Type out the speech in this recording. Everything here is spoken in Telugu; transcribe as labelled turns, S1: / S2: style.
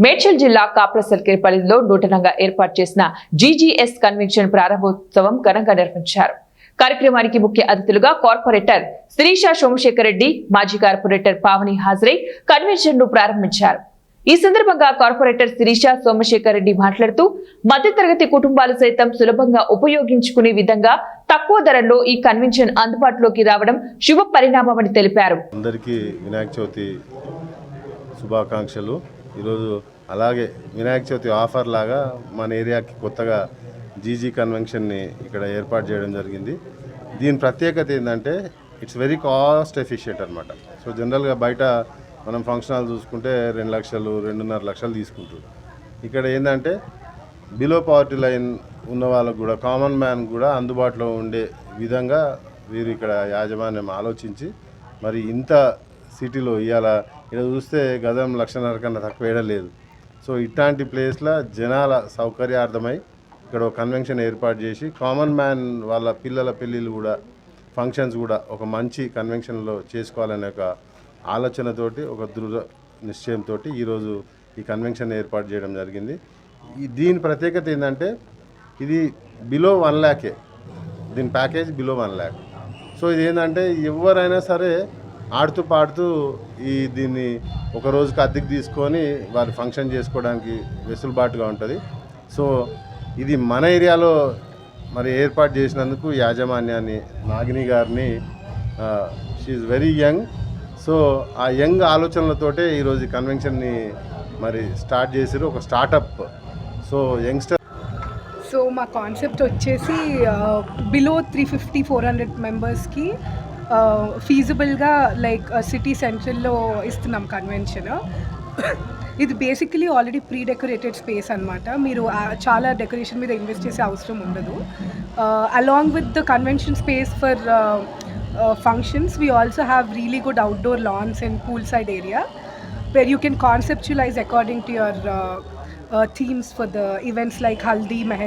S1: మేడ్చల్ జిల్లా కాప్రసల్కేపల్లిలో నూతనంగా ఏర్పాటు చేసిన జీజీఎస్ కన్వెన్షన్ ప్రారంభోత్సవం ఘనంగా నిర్వహించారు. కార్యక్రమానికి ముఖ్య అతిథులుగా కార్పొరేటర్ శిరీష సోమశేఖర్ రెడ్డి, మాజీ కార్పొరేటర్ పావని హాజరై కన్వెన్షన్ ను ప్రారంభించారు. ఈ సందర్భంగా కార్పొరేటర్ శిరీష సోమశేఖర్ రెడ్డి మాట్లాడుతూ మధ్యతరగతి కుటుంబాలు సైతం సులభంగా ఉపయోగించుకునే విధంగా తక్కువ ధరల్లో ఈ కన్వెన్షన్ అందుబాటులోకి రావడం శుభ పరిణామమని తెలిపారు.
S2: అందరికీ వినాయక చవితి శుభాకాంక్షలు. ఈరోజు అలాగే వినాయక చవితి ఆఫర్ లాగా మన ఏరియాకి కొత్తగా జీజీ కన్వెన్షన్ని ఇక్కడ ఏర్పాటు చేయడం జరిగింది. దీని ప్రత్యేకత ఏంటంటే ఇట్స్ వెరీ కాస్ట్ ఎఫిషియెంట్ అనమాట. సో జనరల్గా బయట మనం ఫంక్షన్ హాల్ చూసుకుంటే 2 లక్షలు 2.5 లక్షలు తీసుకుంటారు. ఇక్కడ ఏంటంటే బిలో పావర్టీ లైన్ ఉన్న వాళ్ళకు కూడా, కామన్ మ్యాన్ కూడా అందుబాటులో ఉండే విధంగా వీరు ఇక్కడ యాజమాన్యం ఆలోచించి మరి ఇంత సిటీలో ఇవాళ ఇక్కడ చూస్తే గజం 1.5 కన్నా తక్కువ వేయలేదు. సో ఇట్లాంటి ప్లేస్లో జనాల సౌకర్యార్థమై ఇక్కడ ఒక కన్వెన్షన్ ఏర్పాటు చేసి కామన్ మ్యాన్ వాళ్ళ పిల్లల పెళ్ళిళ్ళు కూడా, ఫంక్షన్స్ కూడా ఒక మంచి కన్వెన్షన్లో చేసుకోవాలనే ఒక ఆలోచనతోటి, ఒక దృఢ నిశ్చయంతో ఈరోజు ఈ కన్వెన్షన్ ఏర్పాటు చేయడం జరిగింది. దీని ప్రత్యేకత ఏంటంటే ఇది బిలో 1 లాఖే, దీని ప్యాకేజ్ బిలో 1 లాఖ్. సో ఇది ఏంటంటే ఎవరైనా సరే ఆడుతూ పాడుతూ దీన్ని ఒక రోజుకి అద్దెకి తీసుకొని వారి ఫంక్షన్ చేసుకోవడానికి వెసులుబాటుగా ఉంటుంది. సో ఇది మన ఏరియాలో మరి ఏర్పాటు చేసినందుకు యాజమాన్యాన్ని, నాగిని గారిని, షీఈ్ వెరీ యంగ్. సో ఆ యంగ్ ఆలోచనలతోటే ఈరోజు ఈ కన్వెన్షన్ని మరి స్టార్ట్ చేసారు, ఒక స్టార్టప్. So youngster.
S3: సో మా కాన్సెప్ట్ వచ్చేసి బిలో 350-400 మెంబర్స్కి ఫీజిబుల్గా లైక్ సిటీ సెంట్రల్లో ఇస్తున్నాం కన్వెన్షన్. ఇది basically already pre decorated space అనమాట. మీరు చాలా డెకరేషన్ మీద ఇన్వెస్ట్ చేసే అవసరం ఉండదు. Along with the convention space for functions, we also have really good outdoor lawns and poolside area where you can conceptualize according to your themes for the events like Haldi, Mehendi.